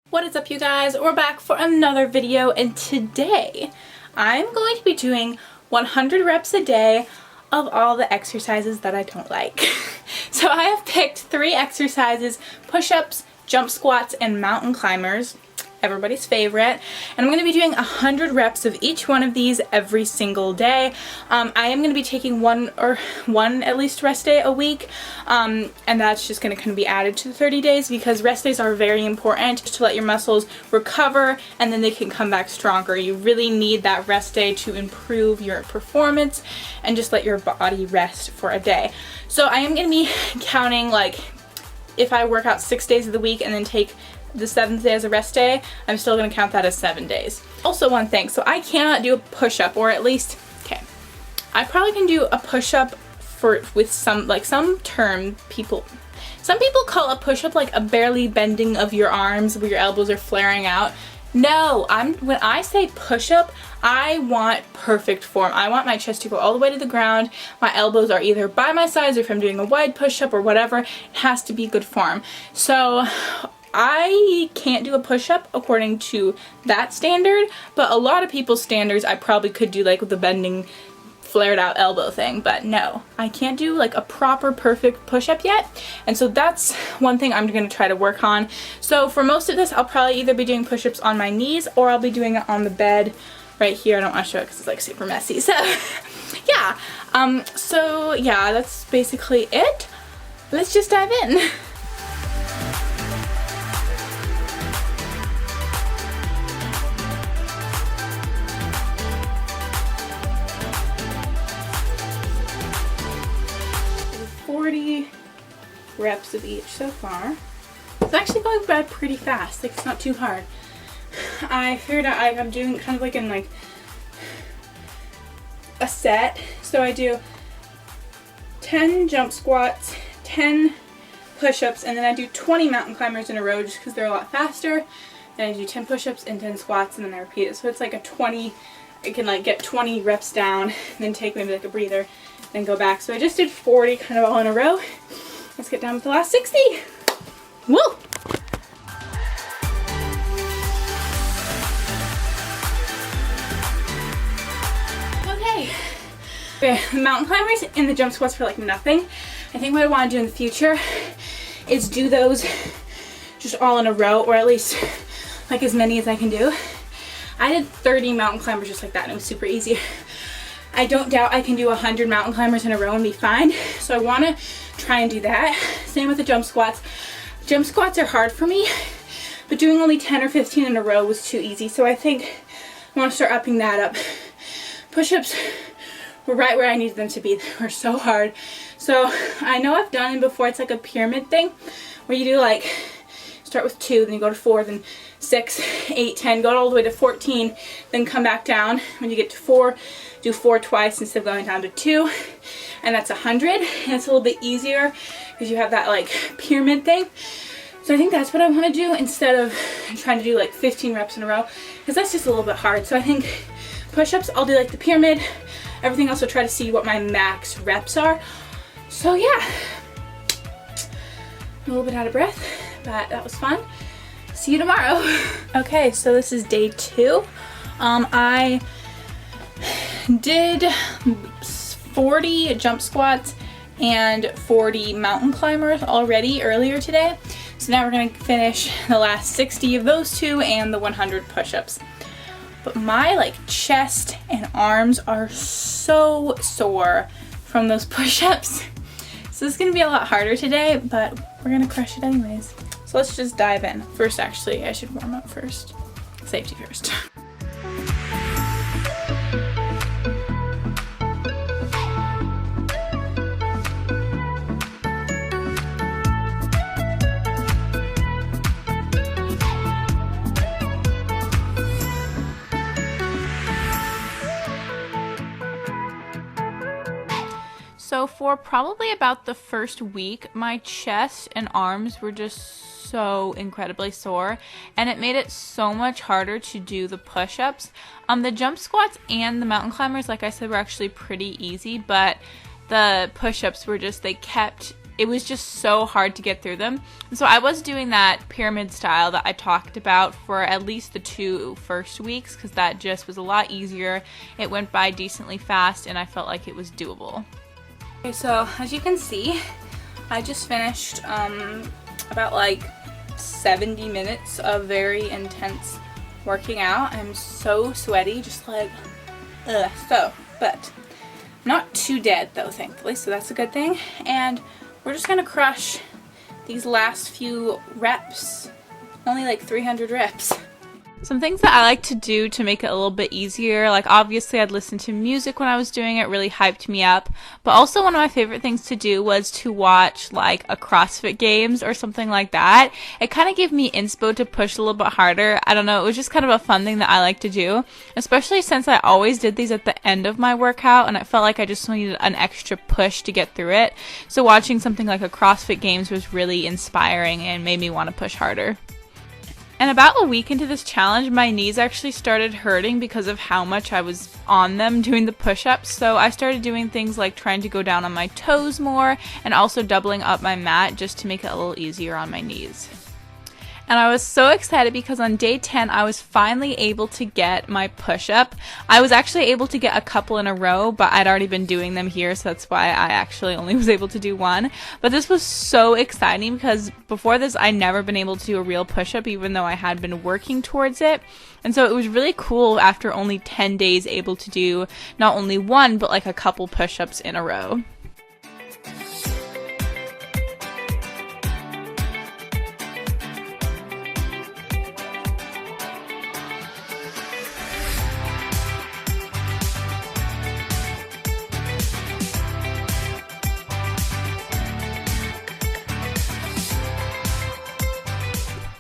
What is up, you guys? We're back for another video, and today I'm going to be doing 100 reps a day of all the exercises that I don't like. So I have picked 3 exercises: push-ups, jump squats, and mountain climbers, everybody's favorite, and I'm going to be doing 100 reps of each one of these every single day. I am going to be taking one at least rest day a week, and that's just going to kind of be added to the 30 days because rest days are very important to let your muscles recover and then they can come back stronger. You really need that rest day to improve your performance and just let your body rest for a day. So I am going to be counting, like, if I work out 6 days of the week and then take the 7th day as a rest day, I'm still going to count that as 7 days. Also, one thing, so I cannot do a push-up, or at least, okay, I probably can do a push-up with some people call a push-up like a barely bending of your arms where your elbows are flaring out. No, when I say push-up, I want perfect form. I want my chest to go all the way to the ground. My elbows are either by my sides, or if I'm doing a wide push-up or whatever, it has to be good form. So I can't do a push-up according to that standard, but a lot of people's standards I probably could do, like with the bending, flared out elbow thing, but no, I can't do like a proper perfect push-up yet, and so that's one thing I'm going to try to work on. So for most of this, I'll probably either be doing push-ups on my knees or I'll be doing it on the bed right here. I don't want to show it because it's like super messy, so yeah. So yeah, that's basically it. Let's just dive in. Reps of each so far. It's actually going by pretty fast, like it's not too hard. I figured out I'm doing kind of like in like a set. So I do 10 jump squats, 10 push-ups, and then I do 20 mountain climbers in a row just because they're a lot faster. Then I do 10 push-ups and 10 squats, and then I repeat it. So it's like a 20, I can like get 20 reps down, and then take maybe like a breather, then go back. So I just did 40 kind of all in a row. Let's get down with the last 60. Woo! Okay. The mountain climbers and the jump squats for like nothing. I think what I want to do in the future is do those just all in a row, or at least like as many as I can do. I did 30 mountain climbers just like that, and it was super easy. I don't doubt I can do 100 mountain climbers in a row and be fine. So I want to try and do that. Same with the jump squats. Jump squats are hard for me, but doing only 10 or 15 in a row was too easy. So I think I want to start upping that up. Push-ups were right where I needed them to be. They were so hard. So I know I've done it before. It's like a pyramid thing where you do like, start with 2, then you go to 4, then 6, 8, 10, go all the way to 14, then come back down. When you get to 4, do 4 twice instead of going down to 2, and that's 100. And it's a little bit easier because you have that like pyramid thing. So I think that's what I want to do instead of trying to do like 15 reps in a row, because that's just a little bit hard. So I think push-ups, I'll do like the pyramid. Everything else, I'll try to see what my max reps are. So yeah, a little bit out of breath, but that was fun. See you tomorrow. Okay, so this is day 2. I did 40 jump squats and 40 mountain climbers already earlier today. So now we're going to finish the last 60 of those 2 and the 100 push-ups. But my like chest and arms are so sore from those push-ups. So this is going to be a lot harder today, but we're going to crush it anyways. So let's just dive in. First, actually, I should warm up first. Safety first. So for probably about the first week, my chest and arms were just so incredibly sore, and it made it so much harder to do the push-ups. The jump squats and the mountain climbers, like I said, were actually pretty easy, but the push-ups were just, they kept it was just so hard to get through them. And so I was doing that pyramid style that I talked about for at least the 2 first weeks, because that just was a lot easier. It went by decently fast and I felt like it was doable. Okay, so as you can see, I just finished about like 70 minutes of very intense working out. I'm so sweaty, just like, ugh. So, but not too dead though, thankfully, so that's a good thing. And we're just gonna crush these last few reps, only like 300 reps. Some things that I like to do to make it a little bit easier, like obviously I'd listen to music when I was doing it, really hyped me up, but also one of my favorite things to do was to watch like a CrossFit Games or something like that. It kind of gave me inspo to push a little bit harder. I don't know, it was just kind of a fun thing that I like to do, especially since I always did these at the end of my workout and I felt like I just needed an extra push to get through it. So watching something like a CrossFit Games was really inspiring and made me want to push harder. And about a week into this challenge, my knees actually started hurting because of how much I was on them doing the push-ups. So I started doing things like trying to go down on my toes more and also doubling up my mat just to make it a little easier on my knees. And I was so excited because on day 10, I was finally able to get my push-up. I was actually able to get a couple in a row, but I'd already been doing them here, so that's why I actually only was able to do one. But this was so exciting because before this, I'd never been able to do a real push-up, even though I had been working towards it. And so it was really cool after only 10 days able to do not only one, but like a couple push-ups in a row.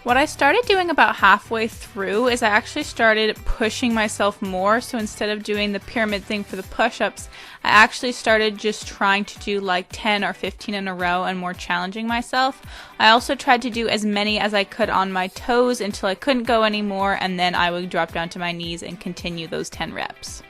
What I started doing about halfway through is I actually started pushing myself more. So instead of doing the pyramid thing for the push-ups, I actually started just trying to do like 10 or 15 in a row and more challenging myself. I also tried to do as many as I could on my toes until I couldn't go anymore, and then I would drop down to my knees and continue those 10 reps.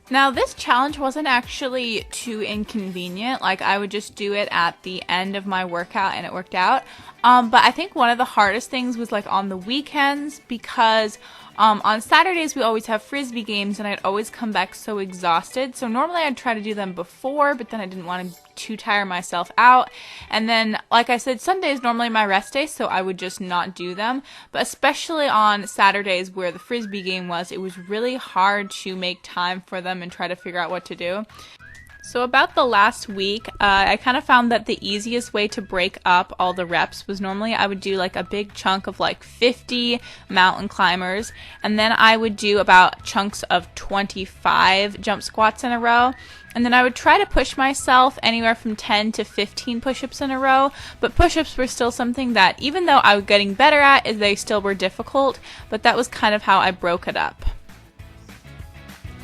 Now this challenge wasn't actually too inconvenient, like I would just do it at the end of my workout and it worked out. But I think one of the hardest things was like on the weekends, because on Saturdays we always have frisbee games and I'd always come back so exhausted. So normally I'd try to do them before, but then I didn't want to tire myself out. And then, like I said, Sunday is normally my rest day, so I would just not do them. But especially on Saturdays where the frisbee game was, it was really hard to make time for them and try to figure out what to do. So about the last week, I kind of found that the easiest way to break up all the reps was normally I would do like a big chunk of like 50 mountain climbers, and then I would do about chunks of 25 jump squats in a row. And then I would try to push myself anywhere from 10 to 15 push-ups in a row, but push-ups were still something that, even though I was getting better at, they still were difficult, but that was kind of how I broke it up.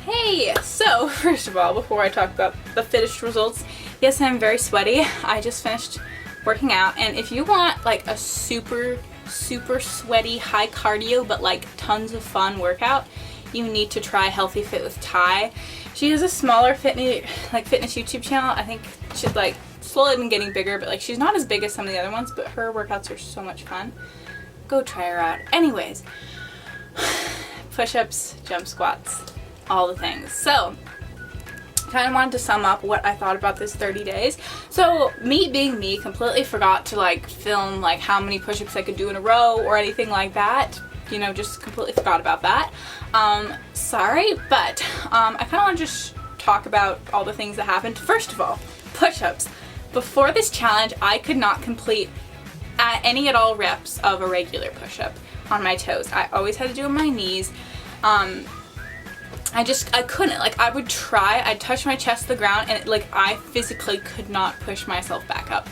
Hey, so first of all, before I talk about the finished results, yes, I'm very sweaty. I just finished working out, and if you want like a super sweaty, high cardio, but like tons of fun workout, you need to try Healthy Fit with Ty. She has a smaller fitness YouTube channel. I think she's like slowly been getting bigger, but like she's not as big as some of the other ones, but her workouts are so much fun. Go try her out. Anyways, push-ups, jump squats, all the things. So kind of wanted to sum up what I thought about this 30 days. So me being me, completely forgot to like film like how many push-ups I could do in a row or anything like that. You know, just completely forgot about that. Sorry, but I kind of want to just talk about all the things that happened. First of all, push-ups. Before this challenge, I could not complete any at all reps of a regular push-up on my toes. I always had to do it on my knees. I couldn't. Like, I would try, I'd touch my chest to the ground, and I physically could not push myself back up.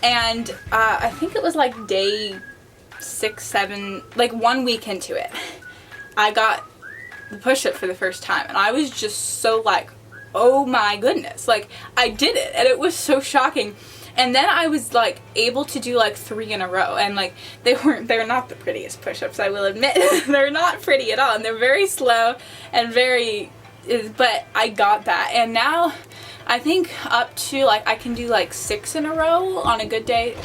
And I think it was like day 6, 7, like 1 week into it, I got the push-up for the first time, and I was just so like, oh my goodness, like I did it, and it was so shocking. And then I was like able to do like 3 in a row, and like they're not the prettiest push-ups, I will admit. They're not pretty at all, and they're very slow and very, but I got that. And now I think up to like I can do like 6 in a row on a good day.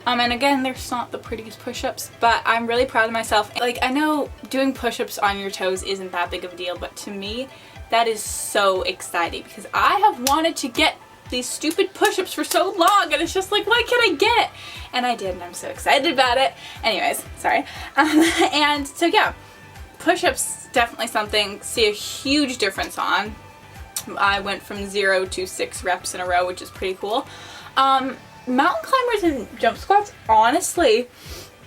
And again, they're not the prettiest push-ups, but I'm really proud of myself. Like, I know doing push-ups on your toes isn't that big of a deal, but to me, that is so exciting because I have wanted to get these stupid push-ups for so long, and it's just like, why can't I get it? And I did, and I'm so excited about it. Anyways, sorry. And so yeah, push-ups definitely something, see a huge difference on. I went from 0 to 6 reps in a row, which is pretty cool. Mountain climbers and jump squats, honestly,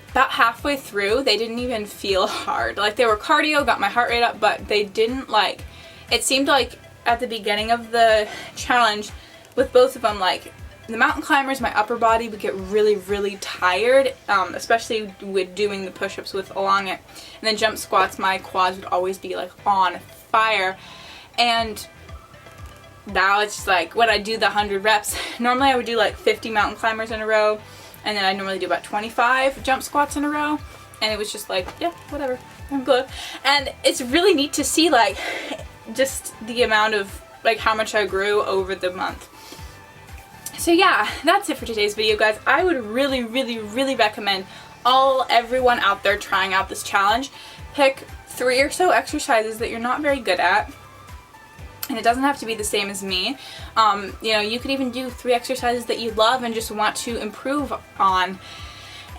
about halfway through, they didn't even feel hard. Like, they were cardio, got my heart rate up, but they didn't like, it seemed like at the beginning of the challenge with both of them, like the mountain climbers, my upper body would get really, really tired, especially with doing the push-ups with along it. And then jump squats, my quads would always be like on fire. And now it's just like when I do the 100 reps, normally I would do like 50 mountain climbers in a row, and then I normally do about 25 jump squats in a row, and it was just like, yeah, whatever, I'm good. And it's really neat to see like just the amount of like how much I grew over the month. So yeah, that's it for today's video, guys. I would really, really, really recommend everyone out there trying out this challenge. Pick 3 or so exercises that you're not very good at. And it doesn't have to be the same as me. You know, you could even do 3 exercises that you love and just want to improve on,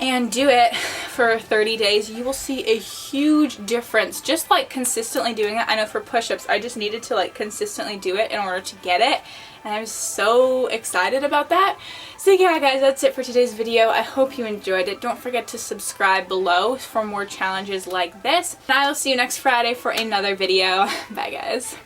and do it for 30 days. You will see a huge difference just like consistently doing it. I know for push-ups, I just needed to like consistently do it in order to get it. And I'm so excited about that. So yeah, guys, that's it for today's video. I hope you enjoyed it. Don't forget to subscribe below for more challenges like this. And I will see you next Friday for another video. Bye, guys.